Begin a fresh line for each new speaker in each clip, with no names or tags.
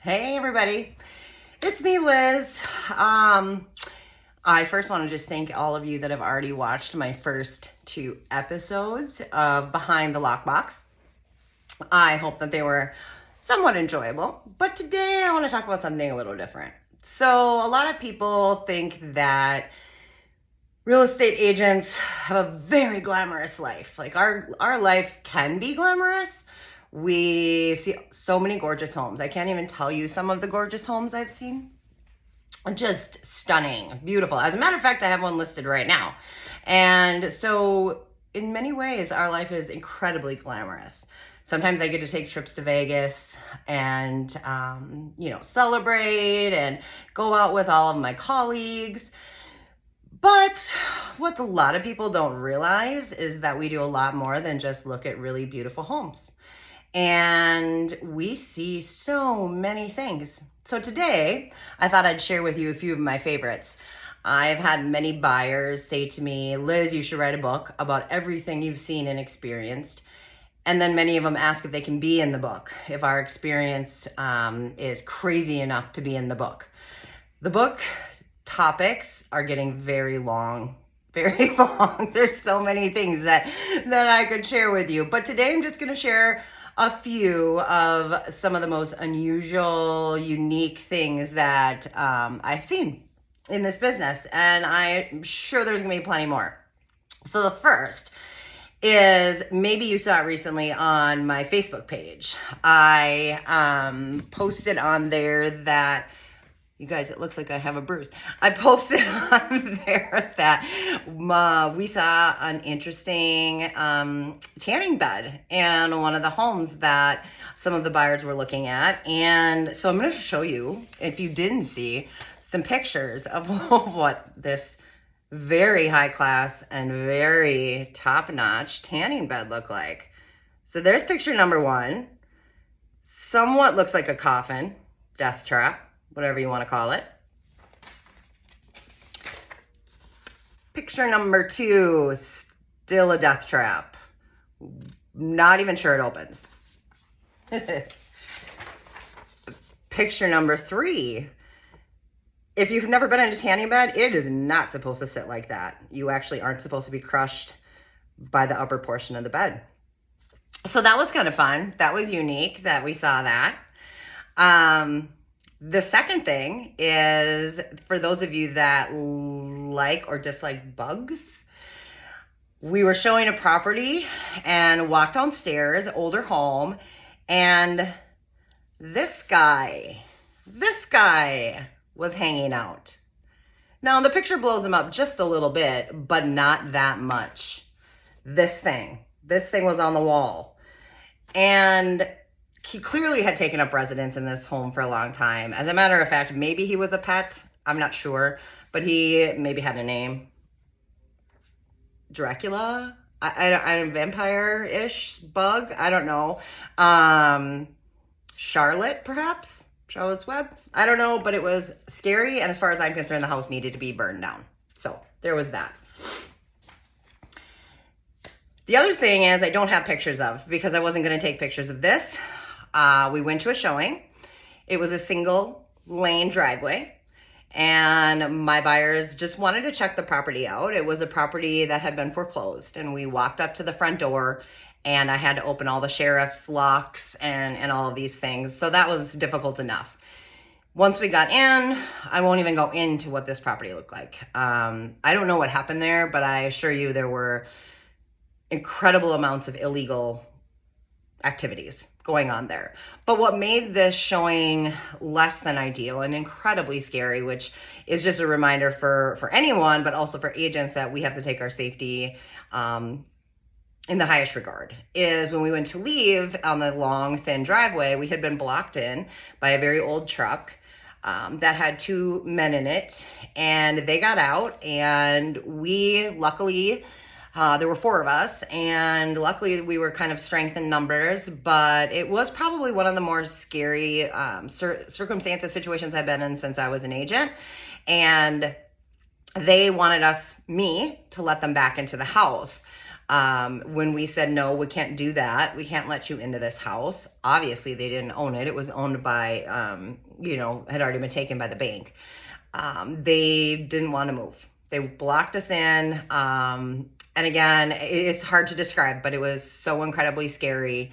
Hey everybody, it's me, Liz. I first want to just thank all of you that have already watched my first 2 episodes of Behind the Lockbox. I hope that they were somewhat enjoyable, but today I want to talk about something a little different. So a lot of people think that real estate agents have a very glamorous life. Like our life can be glamorous. We see so many gorgeous homes. I can't even tell you some of the gorgeous homes I've seen. Just stunning, beautiful. As a matter of fact, I have one listed right now. And so in many ways, our life is incredibly glamorous. Sometimes I get to take trips to Vegas and, celebrate and go out with all of my colleagues. But what a lot of people don't realize is that we do a lot more than just look at really beautiful homes. And we see so many things. So today, I thought I'd share with you a few of my favorites. I've had many buyers say to me, Liz, you should write a book about everything you've seen and experienced. And then many of them ask if they can be in the book, if our experience is crazy enough to be in the book. The book topics are getting very long. Very long. There's so many things that I could share with you. But today I'm just going to share a few of some of the most unusual, unique things that I've seen in this business. And I'm sure there's going to be plenty more. So the first is, maybe you saw it recently on my Facebook page. I posted on there that, you guys, it looks like I have a bruise. I posted on there that we saw an interesting tanning bed in one of the homes that some of the buyers were looking at. And so I'm going to show you, if you didn't see, some pictures of what this very high class and very top-notch tanning bed looked like. So there's picture number one. Somewhat looks like a coffin, death trap, whatever you want to call it. Picture number two, still a death trap. Not even sure it opens. Picture number three. If you've never been in a tanning bed, it is not supposed to sit like that. You actually aren't supposed to be crushed by the upper portion of the bed. So that was kind of fun. That was unique that we saw that. The second thing is, for those of you that like or dislike bugs, we were showing a property and walked downstairs, older home, and this guy was hanging out. Now the picture blows him up just a little bit, but not that much. This thing was on the wall. And he clearly had taken up residence in this home for a long time. As a matter of fact, maybe he was a pet. I'm not sure, but he maybe had a name. Dracula? I vampire-ish bug? I don't know. Charlotte, perhaps? Charlotte's Web? I don't know, but it was scary. And as far as I'm concerned, the house needed to be burned down. So there was that. The other thing is, I don't have pictures of, because I wasn't going to take pictures of this. We went to a showing. It was a single lane driveway, and my buyers just wanted to check the property out. It was a property that had been foreclosed, and we walked up to the front door, and I had to open all the sheriff's locks and all of these things. So that was difficult enough. Once we got in, I won't even go into what this property looked like. I don't know what happened there, but I assure you there were incredible amounts of illegal activities going on there. But what made this showing less than ideal and incredibly scary, which is just a reminder for anyone, but also for agents, that we have to take our safety in the highest regard, is when we went to leave on the long, thin driveway, we had been blocked in by a very old truck that had 2 men in it, and they got out, and we luckily, there were 4 of us, and luckily we were kind of strength in numbers, but it was probably one of the more scary circumstances, situations I've been in since I was an agent. And they wanted me to let them back into the house. When we said, no, we can't do that. We can't let you into this house. Obviously, they didn't own it. It was owned by, had already been taken by the bank. They didn't want to move. They blocked us in. And again, it's hard to describe, but it was so incredibly scary.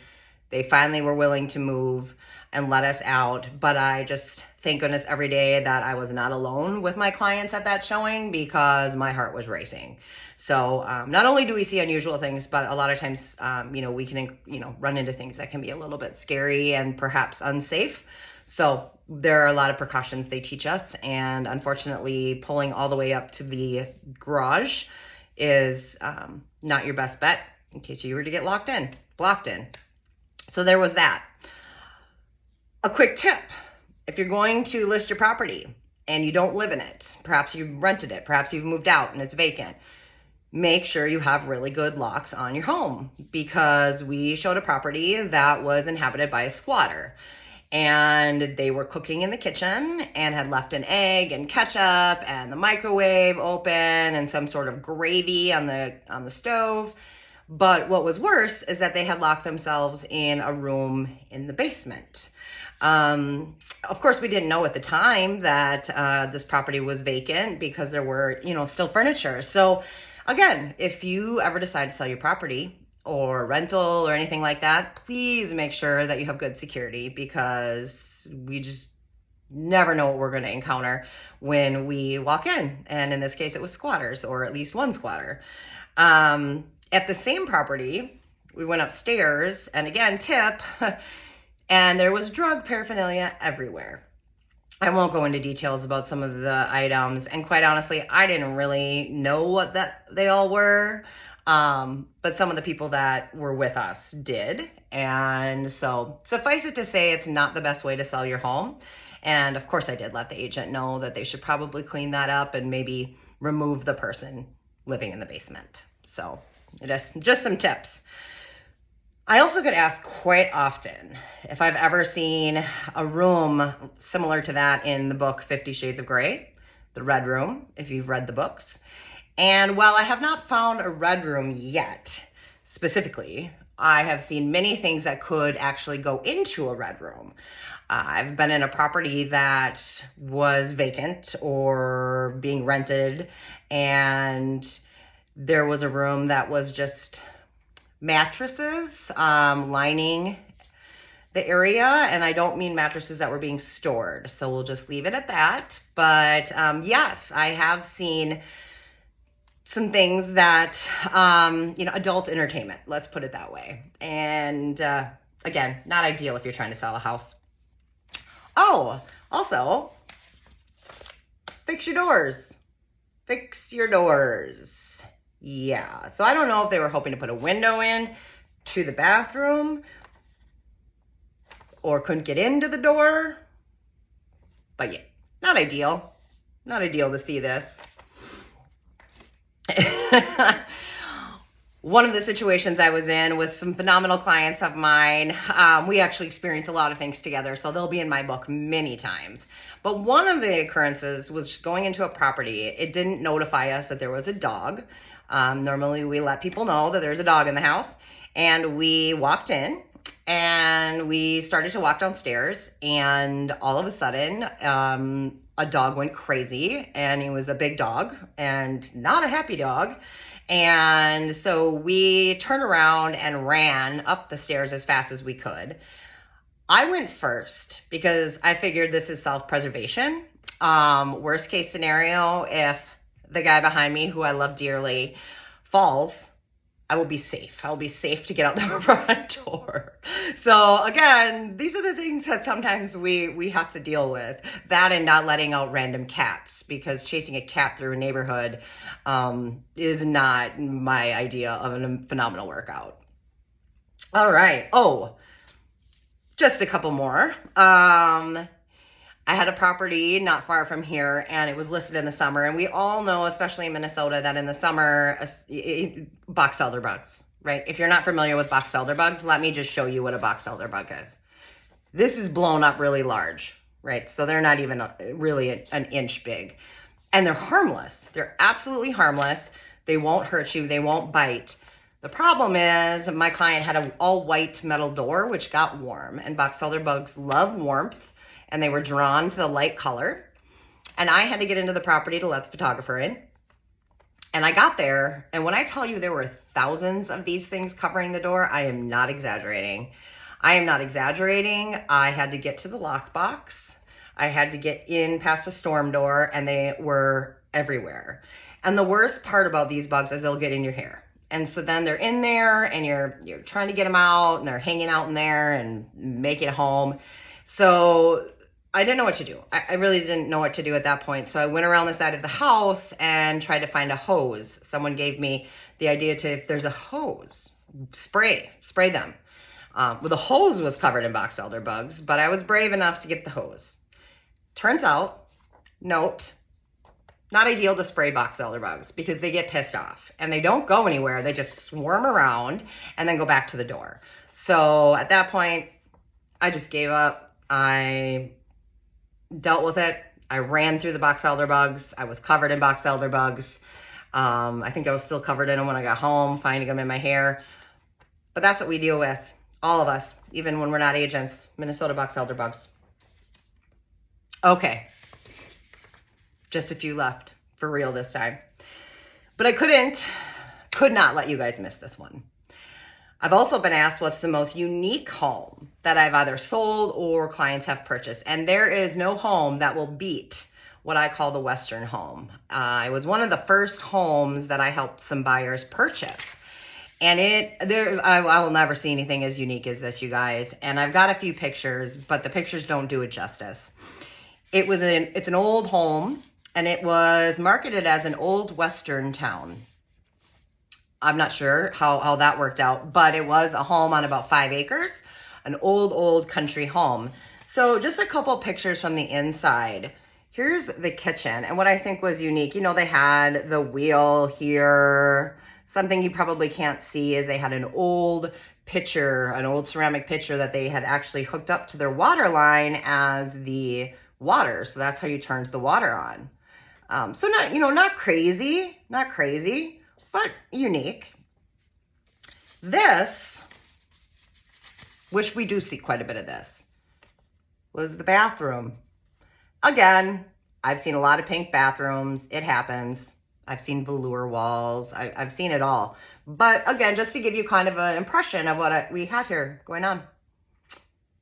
They finally were willing to move and let us out. But I just thank goodness every day that I was not alone with my clients at that showing, because my heart was racing. So not only do we see unusual things, but a lot of times, we can, run into things that can be a little bit scary and perhaps unsafe. So there are a lot of precautions they teach us. And unfortunately, pulling all the way up to the garage is not your best bet in case you were to get blocked in. So there was that. A quick tip: if you're going to list your property and you don't live in it, perhaps you rented it, perhaps you've moved out and it's vacant, make sure you have really good locks on your home, because we showed a property that was inhabited by a squatter, and they were cooking in the kitchen and had left an egg and ketchup and the microwave open and some sort of gravy on the stove. But what was worse is that they had locked themselves in a room in the basement. Of course, we didn't know at the time that this property was vacant, because there were, still furniture. So again, if you ever decide to sell your property or rental or anything like that, please make sure that you have good security, because we just never know what we're going to encounter when we walk in. And in this case, it was squatters, or at least one squatter. At the same property, we went upstairs, and again, tip, and there was drug paraphernalia everywhere. I won't go into details about some of the items, and quite honestly, I didn't really know what they all were, but some of the people that were with us did. And so suffice it to say, it's not the best way to sell your home. And of course, I did let the agent know that they should probably clean that up and maybe remove the person living in the basement. So just some tips. I also get asked quite often if I've ever seen a room similar to that in the book 50 Shades of Grey, the Red Room, if you've read the books. And while I have not found a red room yet, specifically, I have seen many things that could actually go into a red room. I've been in a property that was vacant or being rented, and there was a room that was just mattresses lining the area. And I don't mean mattresses that were being stored, so we'll just leave it at that. But yes, I have seen some things that, adult entertainment, let's put it that way. And again, not ideal if you're trying to sell a house. Oh, also, fix your doors. Fix your doors. Yeah, so I don't know if they were hoping to put a window in to the bathroom or couldn't get into the door. But yeah, not ideal. Not ideal to see this. One of the situations I was in with some phenomenal clients of mine, we actually experienced a lot of things together, so they'll be in my book many times. But one of the occurrences was going into a property. It didn't notify us that there was a dog. Normally we let people know that there's a dog in the house. And we walked in and we started to walk downstairs, and all of a sudden, a dog went crazy, and he was a big dog and not a happy dog. And so we turned around and ran up the stairs as fast as we could. I went first because I figured this is self-preservation. Worst case scenario, if the guy behind me, who I love dearly, falls, I will be safe. I'll be safe to get out the front door. So again, these are the things that sometimes we have to deal with. That and not letting out random cats, because chasing a cat through a neighborhood is not my idea of a phenomenal workout. All right. Oh, just a couple more. I had a property not far from here, and it was listed in the summer. And we all know, especially in Minnesota, that in the summer, box elder bugs, right? If you're not familiar with box elder bugs, let me just show you what a box elder bug is. This is blown up really large, right? So they're not even really an inch big. And they're harmless. They're absolutely harmless. They won't hurt you. They won't bite. The problem is my client had an all white metal door, which got warm, and box elder bugs love warmth, and they were drawn to the light color. And I had to get into the property to let the photographer in. And I got there, and when I tell you there were thousands of these things covering the door, I am not exaggerating. I am not exaggerating. I had to get to the lockbox. I had to get in past the storm door, and they were everywhere. And the worst part about these bugs is they'll get in your hair. And so then they're in there, and you're trying to get them out, and they're hanging out in there and make it home. So I didn't know what to do. I really didn't know what to do at that point. So I went around the side of the house and tried to find a hose. Someone gave me the idea to, if there's a hose, spray them. Well, the hose was covered in box elder bugs, but I was brave enough to get the hose. Turns out, note, not ideal to spray box elder bugs because they get pissed off and they don't go anywhere. They just swarm around and then go back to the door. So at that point, I just gave up. I dealt with it. I ran through the box elder bugs. I was covered in box elder bugs. I think I was still covered in them when I got home, finding them in my hair. But that's what we deal with, all of us, even when we're not agents. Minnesota box elder bugs. Okay, just a few left for real this time. But I could not let you guys miss this one. I've also been asked what's the most unique home that I've either sold or clients have purchased. And there is no home that will beat what I call the Western home. It was one of the first homes that I helped some buyers purchase. And I will never see anything as unique as this, you guys. And I've got a few pictures, but the pictures don't do it justice. It's an old home, and it was marketed as an old Western town. I'm not sure how that worked out, but it was a home on about 5 acres, an old country home. So just a couple pictures from the inside. Here's the kitchen, and what I think was unique, they had the wheel here. Something you probably can't see is they had an old pitcher, an old ceramic pitcher that they had actually hooked up to their water line as the water. So that's how you turned the water on. So not crazy, but unique. This, which we do see quite a bit of this, was the bathroom. Again, I've seen a lot of pink bathrooms. It happens. I've seen velour walls. I've seen it all. But again, just to give you kind of an impression of what we had here going on.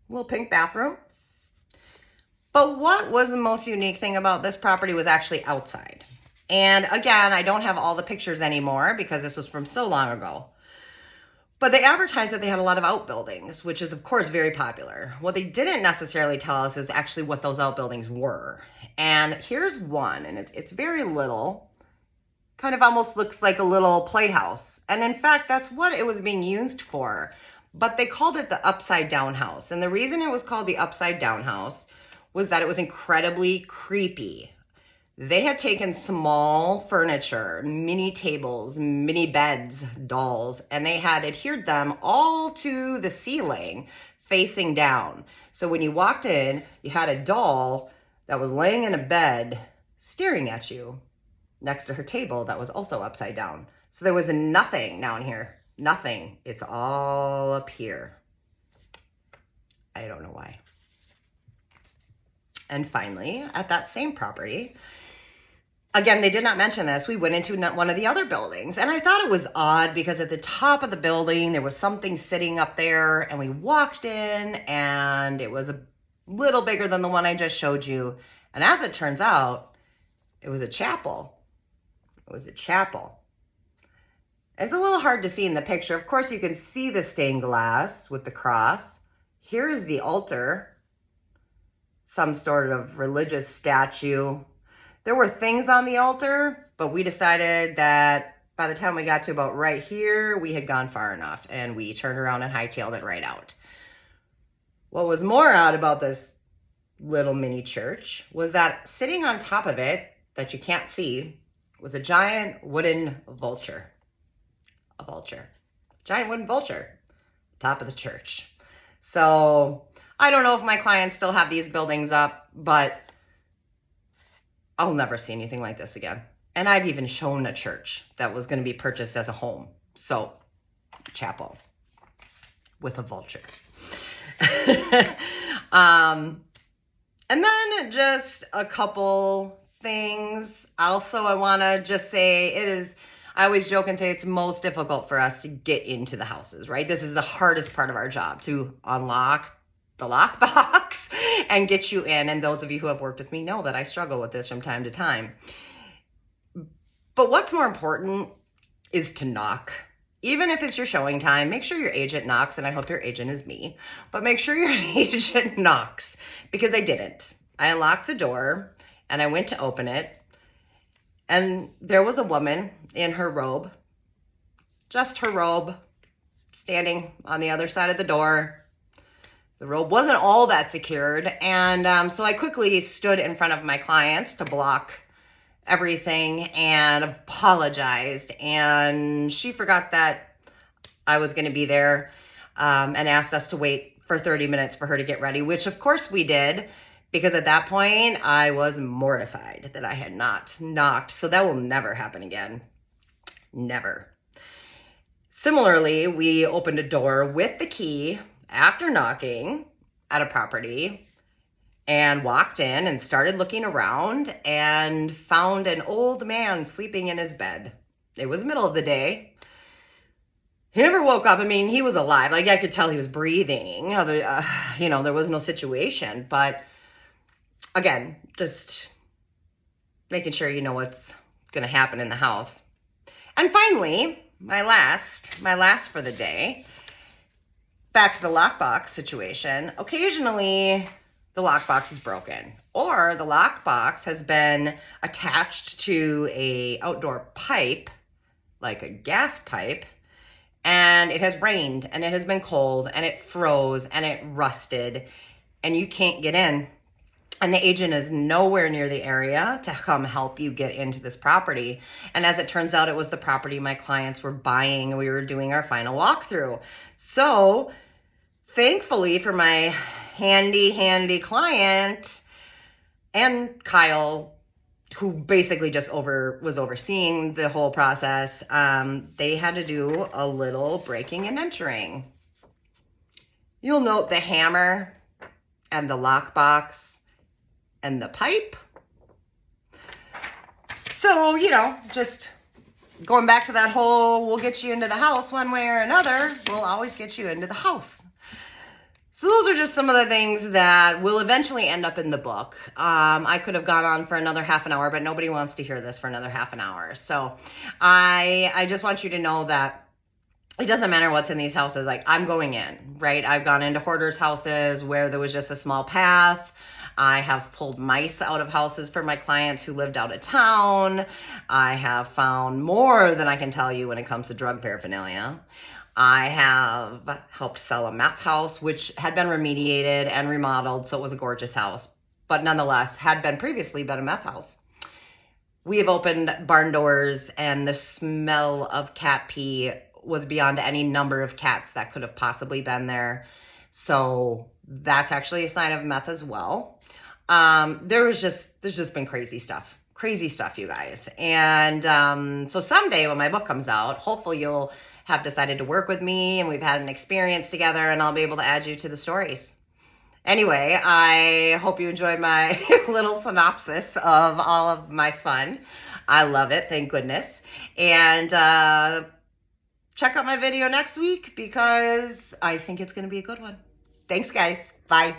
Little pink bathroom. But what was the most unique thing about this property was actually outside. And again, I don't have all the pictures anymore because this was from so long ago. But they advertised that they had a lot of outbuildings, which is, of course, very popular. What they didn't necessarily tell us is actually what those outbuildings were. And here's one, and it's very little. Kind of almost looks like a little playhouse. And in fact, that's what it was being used for. But they called it the upside down house. And the reason it was called the upside down house was that it was incredibly creepy. They had taken small furniture, mini tables, mini beds, dolls, and they had adhered them all to the ceiling facing down. So when you walked in, you had a doll that was laying in a bed staring at you next to her table that was also upside down. So there was nothing down here. Nothing. It's all up here. I don't know why. And finally, at that same property, again, they did not mention this. We went into one of the other buildings, and I thought it was odd because at the top of the building, there was something sitting up there, and we walked in, and it was a little bigger than the one I just showed you. And as it turns out, it was a chapel. It was a chapel. It's a little hard to see in the picture. Of course, you can see the stained glass with the cross. Here is the altar, some sort of religious statue. There were things on the altar, but we decided that by the time we got to about right here, we had gone far enough, and we turned around and hightailed it right out. What was more odd about this little mini church was that sitting on top of it, that you can't see, was a giant wooden vulture. A vulture. Giant wooden vulture. Top of the church. So I don't know if my clients still have these buildings up, but I'll never see anything like this again. And I've even shown a church that was going to be purchased as a home. So chapel with a vulture. And then just a couple things. Also, I want to just say I always joke and say it's most difficult for us to get into the houses, right? This is the hardest part of our job, to unlock the lockbox and get you in. And those of you who have worked with me know that I struggle with this from time to time. But what's more important is to knock. Even if it's your showing time, make sure your agent knocks, and I hope your agent is me, but make sure your agent knocks, because I didn't. I unlocked the door and I went to open it, and there was a woman in her robe, just her robe, standing on the other side of the door. The robe wasn't all that secured, and so I quickly stood in front of my clients to block everything and apologized, and she forgot that I was going to be there, and asked us to wait for 30 minutes for her to get ready, which of course we did, because at that point I was mortified that I had not knocked. So that will never happen again. Never. Similarly, we opened a door with the key after knocking at a property and walked in and started looking around and found an old man sleeping in his bed. It was middle of the day. He never woke up. I mean, he was alive. Like, I could tell he was breathing. There was no situation. But again, just making sure you know what's going to happen in the house. And finally, my last for the day, back to the lockbox situation. Occasionally, the lockbox is broken, or the lockbox has been attached to a outdoor pipe, like a gas pipe, and it has rained, and it has been cold, and it froze, and it rusted, and you can't get in. And the agent is nowhere near the area to come help you get into this property. And as it turns out, it was the property my clients were buying, and we were doing our final walkthrough. So thankfully for my handy client and Kyle, who basically just was overseeing the whole process, they had to do a little breaking and entering. You'll note the hammer and the lockbox and the pipe. So, just going back to that whole, we'll get you into the house one way or another, we'll always get you into the house. So those are just some of the things that will eventually end up in the book. I could have gone on for another half an hour, but nobody wants to hear this for another half an hour. So I just want you to know that it doesn't matter what's in these houses. Like, I'm going in, right? I've gone into hoarders' houses where there was just a small path. I have pulled mice out of houses for my clients who lived out of town. I have found more than I can tell you when it comes to drug paraphernalia. I have helped sell a meth house, which had been remediated and remodeled, so it was a gorgeous house, but nonetheless had previously been a meth house. We have opened barn doors, and the smell of cat pee was beyond any number of cats that could have possibly been there. So that's actually a sign of meth as well. There's just been crazy stuff, you guys. And so someday when my book comes out, hopefully you'll have decided to work with me, and we've had an experience together, and I'll be able to add you to the stories. Anyway, I hope you enjoyed my little synopsis of all of my fun. I love it, thank goodness. And check out my video next week, because I think it's going to be a good one. Thanks, guys. Bye.